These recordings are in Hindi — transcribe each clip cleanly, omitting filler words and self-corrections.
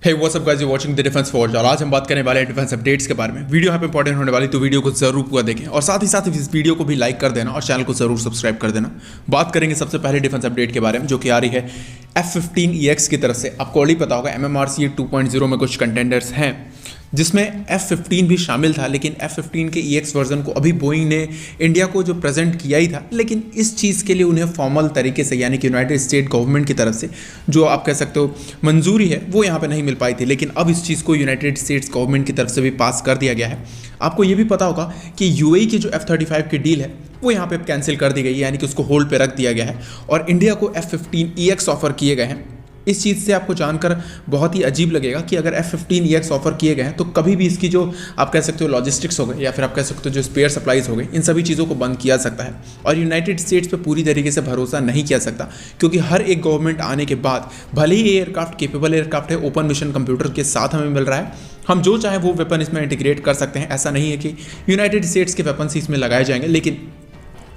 Hey what's up guys, you watching the Defence Forge. और आज हम बात करने वाले हैं डिफेंस अपडेट्स के बारे में। वीडियो यहाँ पे इंपॉर्टेंट होने वाली, तो वीडियो को जरूर पूरा देखें और साथ ही साथ इस वीडियो को भी लाइक कर देना और चैनल को जरूर सब्सक्राइब कर देना। बात करेंगे सबसे पहले डिफेंस अपडेट के बारे में, जो कि आ रही है F-15EX की तरफ से। आपको ऑलरेडी पता होगा MMRCA 2.0 में कुछ कंटेंडर्स हैं, जिसमें F-15 भी शामिल था, लेकिन F-15 के EX वर्जन को अभी बोइंग ने इंडिया को जो प्रेजेंट किया ही था, लेकिन इस चीज़ के लिए उन्हें फॉर्मल तरीके से, यानी कि यूनाइटेड स्टेट गवर्नमेंट की तरफ से जो आप कह सकते हो मंजूरी है, वो यहाँ पे नहीं मिल पाई थी। लेकिन अब इस चीज़ को यूनाइटेड स्टेट्स गवर्नमेंट की तरफ से भी पास कर दिया गया है। आपको ये भी पता होगा कि UAE की जो F-35 की डील है वो यहाँ पे कैंसिल कर दी गई है, यानी कि उसको होल्ड पे रख दिया गया है और इंडिया को F-15EX ऑफर किए गए हैं। इस चीज़ से आपको जानकर बहुत ही अजीब लगेगा कि अगर F-15EX ऑफर किए गए हैं तो कभी भी इसकी जो आप कह सकते हो लॉजिस्टिक्स हो गए या फिर आप कह सकते हो जो स्पेयर सप्लाईज हो गए, इन सभी चीज़ों को बंद किया सकता है। और यूनाइटेड स्टेट्स पे पूरी तरीके से भरोसा नहीं किया सकता, क्योंकि हर एक गवर्नमेंट आने के बाद भले ही एयरक्राफ्ट केपेबल एयरक्राफ्ट है, ओपन मिशन कंप्यूटर के साथ हमें मिल रहा है, हम जो चाहे वो वेपन इसमें इंटीग्रेट कर सकते हैं। ऐसा नहीं है कि यूनाइटेड स्टेट्स के वेपन्स इसमें लगाए जाएंगे, लेकिन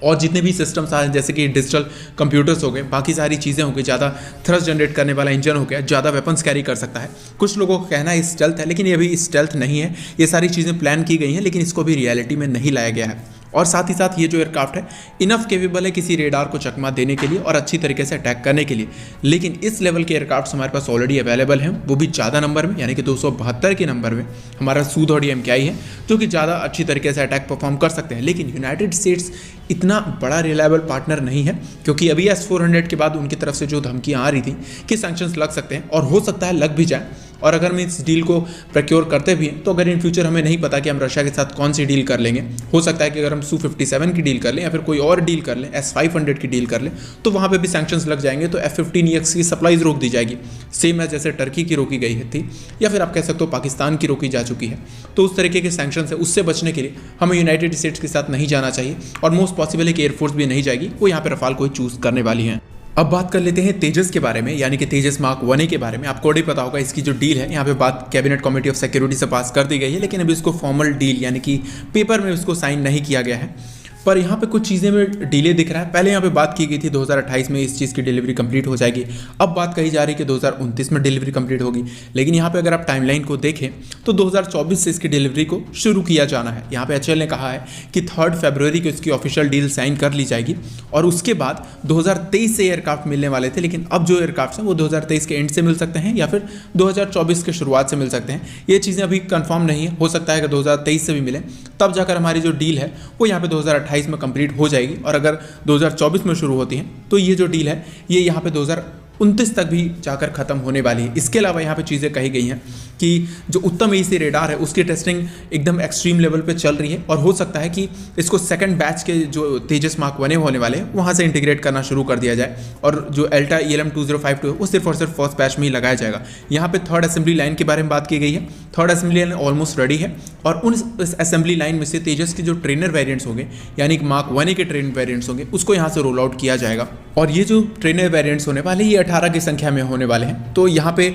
और जितने भी सिस्टम्स आए जैसे कि डिजिटल कंप्यूटर्स हो गए, बाकी सारी चीज़ें हो गई, ज़्यादा थ्रस्ट जनरेट करने वाला इंजन हो गया, ज़्यादा वेपन्स कैरी कर सकता है। कुछ लोगों का कहना है स्टेल्थ है, लेकिन ये भी स्टेल्थ नहीं है। ये सारी चीज़ें प्लान की गई हैं, लेकिन इसको भी रियलिटी में नहीं लाया गया है। और साथ ही साथ ये जो एयरक्राफ्ट है इनफ केपेबल है किसी रेडार को चकमा देने के लिए और अच्छी तरीके से अटैक करने के लिए। लेकिन इस लेवल के एयरक्राफ्ट हमारे पास ऑलरेडी अवेलेबल हैं, वो भी ज़्यादा नंबर में, यानी कि 272 के नंबर में हमारा सूद MKI है, जो कि ज़्यादा अच्छी तरीके से अटैक परफॉर्म कर सकते हैं। लेकिन यूनाइटेड स्टेट्स इतना बड़ा रिलायबल पार्टनर नहीं है, क्योंकि अभी S-400 के बाद उनकी तरफ से जो धमकियाँ आ रही थी कि सैंक्शंस लग सकते हैं, और हो सकता है लग भी जाए। और अगर हम इस डील को प्रोक्योर करते भी हैं तो अगर इन फ्यूचर हमें नहीं पता कि हम रशिया के साथ कौन सी डील कर लेंगे, हो सकता है कि अगर हम Su-57 की डील कर लें या फिर कोई और डील कर लें, S-500 की डील कर लें, तो वहाँ पे भी सैंक्शंस लग जाएंगे, तो F-15EX की सप्लाईज रोक दी जाएगी, सेम एज जैसे टर्की की रोकी गई थी या फिर आप कह सकते हो पाकिस्तान की रोकी जा चुकी है। तो उस तरीके के सैंक्शंस है, उससे बचने के लिए हमें यूनाइटेड स्टेट्स के साथ नहीं जाना चाहिए, और मोस्ट पॉसिबल है कि एयरफोर्स भी नहीं जाएगी, वो यहाँ पर रफाल को ही चूज़ करने वाली है। अब बात कर लेते हैं तेजस के बारे में, यानी कि तेजस मार्क 1A के बारे में। आपको ऑलरेडी पता होगा इसकी जो डील है, यहाँ पे बात कैबिनेट कमेटी ऑफ सिक्योरिटी से पास कर दी गई है, लेकिन अभी इसको फॉर्मल डील यानी कि पेपर में इसको साइन नहीं किया गया है। पर यहाँ पे कुछ चीज़ें में डिले दिख रहा है। पहले यहाँ पे बात की गई थी 2028 में इस चीज़ की डिलीवरी कंप्लीट हो जाएगी, अब बात कही जा रही है कि 2029 में डिलीवरी कंप्लीट होगी। लेकिन यहाँ पे अगर आप टाइमलाइन को देखें तो 2024 से इसकी डिलीवरी को शुरू किया जाना है। यहाँ पे HAL ने कहा है कि 3 फरवरी को इसकी ऑफिशियल डील साइन कर ली जाएगी, और उसके बाद 2023 से एयरक्राफ्ट मिलने वाले थे, लेकिन अब जो एयरक्राफ्ट हैं वो 2023 के एंड से मिल सकते हैं या फिर 2024 के शुरुआत से मिल सकते हैं। ये चीज़ें अभी कंफर्म नहीं है, हो सकता है कि 2023 से भी मिले, तब जाकर हमारी जो डील है वो यहाँ पे 2028 में कंप्लीट हो जाएगी। और अगर 2024 में शुरू होती है तो ये जो डील है ये यहाँ पे 2029 तक भी जाकर खत्म होने वाली है। इसके अलावा यहाँ पे चीज़ें कही गई हैं कि जो उत्तम AC रेडार है उसकी टेस्टिंग एकदम एक्सट्रीम लेवल पे चल रही है, और हो सकता है कि इसको सेकंड बैच के जो तेजस मार्क 1A होने वाले हैं वहाँ से इंटीग्रेट करना शुरू कर दिया जाए, और जो एल्टा ELM-2052 है वो सिर्फ और सिर्फ फर्स्ट बैच में ही लगाया जाएगा। यहाँ पे थर्ड असेंबली लाइन के बारे में बात की गई है। Third assembly line almost ready है, और उस असेंबली लाइन में से तेजस के जो ट्रेनर वेरिएंट्स होंगे, यानी कि मार्क 1A के ट्रेनर वेरिएंट्स होंगे, उसको यहाँ से रोल आउट किया जाएगा। और ये जो ट्रेनर वेरिएंट्स होने वाले ये 18 की संख्या में होने वाले हैं। तो यहाँ पे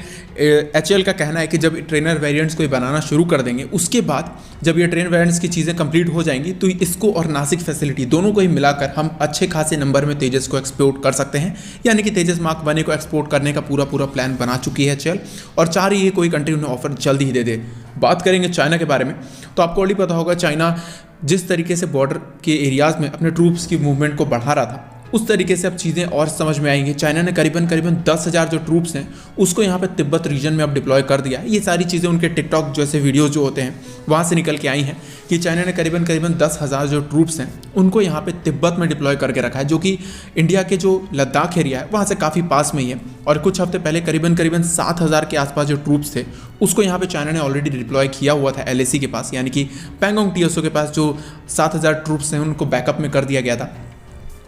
HAL का कहना है कि जब ट्रेनर वेरिएंट्स को बनाना शुरू कर देंगे, उसके बाद जब ये ट्रेनर वेरिएंट्स की चीज़ें कंप्लीट हो जाएंगी, तो इसको और नासिक फैसिलिटी दोनों को ही मिलाकर हम अच्छे खासे नंबर में तेजस को एक्सपोर्ट कर सकते हैं। यानी कि तेजस मार्क 1A को एक्सपोर्ट करने का पूरा प्लान बना चुकी है HAL, और चाह रही है कोई कंट्री उन्हें ऑफर जल्दी ही दे दे। बात करेंगे चाइना के बारे में, तो आपको ऑलरेडी पता होगा चाइना जिस तरीके से बॉर्डर के एरियाज़ में अपने ट्रूप्स की मूवमेंट को बढ़ा रहा था, उस तरीके से अब चीज़ें और समझ में आएंगी। चाइना ने करीबन 10,000 जो ट्रूप्स हैं उसको यहाँ पे तिब्बत रीजन में अब डिप्लॉय कर दिया है। ये सारी चीज़ें उनके टिकटॉक जैसे वीडियोस जो होते हैं वहाँ से निकल के आई हैं कि चाइना ने करीबन 10,000 जो ट्रूप्स हैं उनको यहाँ पे तिब्बत में डिप्लॉय करके रखा है, जो कि इंडिया के जो लद्दाख एरिया है वहाँ से काफ़ी पास में ही है। और कुछ हफ्ते पहले करीबन 7,000 के आसपास जो ट्रूप्स थे उसको यहाँ पे चाइना ने ऑलरेडी डिप्लॉय किया हुआ था LAC के पास, यानी कि पैंगोंग TSO के पास जो 7,000 ट्रूप्स हैं उनको बैकअप में कर दिया गया था।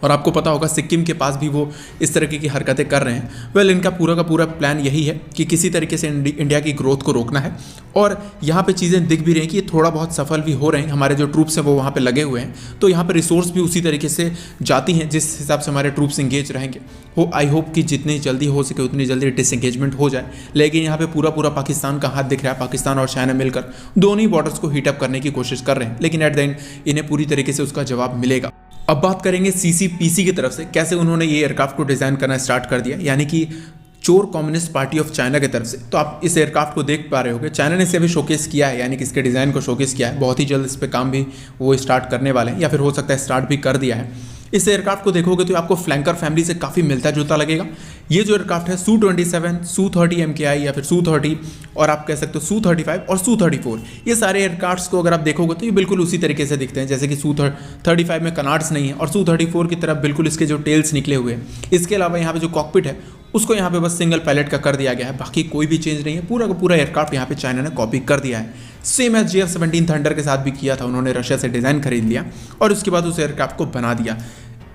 और आपको पता होगा सिक्किम के पास भी वो इस तरीके की हरकतें कर रहे हैं। इनका पूरा का पूरा प्लान यही है कि किसी तरीके से इंडिया की ग्रोथ को रोकना है, और यहाँ पे चीज़ें दिख भी रही हैं कि ये थोड़ा बहुत सफल भी हो रहे हैं। हमारे जो ट्रूप्स हैं वो वहाँ पे लगे हुए हैं, तो यहाँ पे रिसोर्स भी उसी तरीके से जाती हैं जिस हिसाब से हमारे ट्रूप्स इंगेज रहेंगे। आई होप कि जितनी जल्दी हो सके उतनी जल्दी डिसएंगेजमेंट हो जाए। लेकिन यहाँ पे पूरा पाकिस्तान का हाथ दिख रहा है। पाकिस्तान और चाइना मिलकर दोनों ही बॉर्डर्स को हीटअप करने की कोशिश कर रहे हैं, लेकिन एट द एंड इन्हें पूरी तरीके से उसका जवाब मिलेगा। अब बात करेंगे CCPC की तरफ से, कैसे उन्होंने ये एयरक्राफ्ट को डिज़ाइन करना स्टार्ट कर दिया, यानी कि चोर कम्युनिस्ट पार्टी ऑफ चाइना की तरफ से। तो आप इस एयरक्राफ्ट को देख पा रहे होंगे, चाइना ने इसे अभी शोकेस किया है, यानी कि इसके डिज़ाइन को शोकेस किया है। बहुत ही जल्द इस पर काम भी वो स्टार्ट करने वाले हैं, या फिर हो सकता है स्टार्ट भी कर दिया है। इस एयरक्राफ्ट को देखोगे तो आपको फ्लैंकर फैमिली से काफ़ी मिलता जुलता लगेगा। ये जो एयरक्राफ्ट है Su-27, Su-30 MKI या फिर Su-30 और आप कह सकते हो Su-35 और Su-34, ये सारे एयरक्राफ्ट्स को अगर आप देखोगे तो ये बिल्कुल उसी तरीके से दिखते हैं, जैसे कि Su-35 में कनार्ड्स नहीं है और Su-34 की तरफ बिल्कुल इसके जो टेल्स निकले हुए हैं। इसके अलावा यहाँ पे जो कॉकपिट है उसको यहाँ पे बस सिंगल पायलट का कर दिया गया है, बाकी कोई भी चेंज नहीं है। पूरा का पूरा एयरक्राफ्ट यहाँ पे चाइना ने कॉपी कर दिया है। सेम एज GF-17 थंडर के साथ भी किया था, उन्होंने रशिया से डिज़ाइन खरीद लिया और उसके बाद उस एयरक्राफ्ट को बना दिया।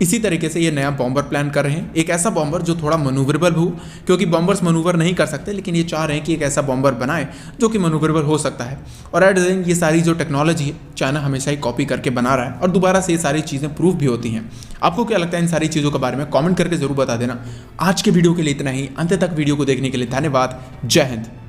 इसी तरीके से ये नया बॉम्बर प्लान कर रहे हैं, एक ऐसा बॉम्बर जो थोड़ा मनूवरेबल हो, क्योंकि बॉम्बर्स मनूवर नहीं कर सकते, लेकिन ये चाह रहे हैं कि एक ऐसा बॉम्बर बनाए जो कि मनूवरेबल हो सकता है। और एट द एंड ये सारी जो टेक्नोलॉजी है चाइना हमेशा ही कॉपी करके बना रहा है और दोबारा से ये सारी चीज़ें प्रूफ भी होती हैं। आपको क्या लगता है इन सारी चीज़ों के बारे में? कॉमेंट करके जरूर बता देना। आज के वीडियो के लिए इतना ही। अंत तक वीडियो को देखने के लिए धन्यवाद। जय हिंद।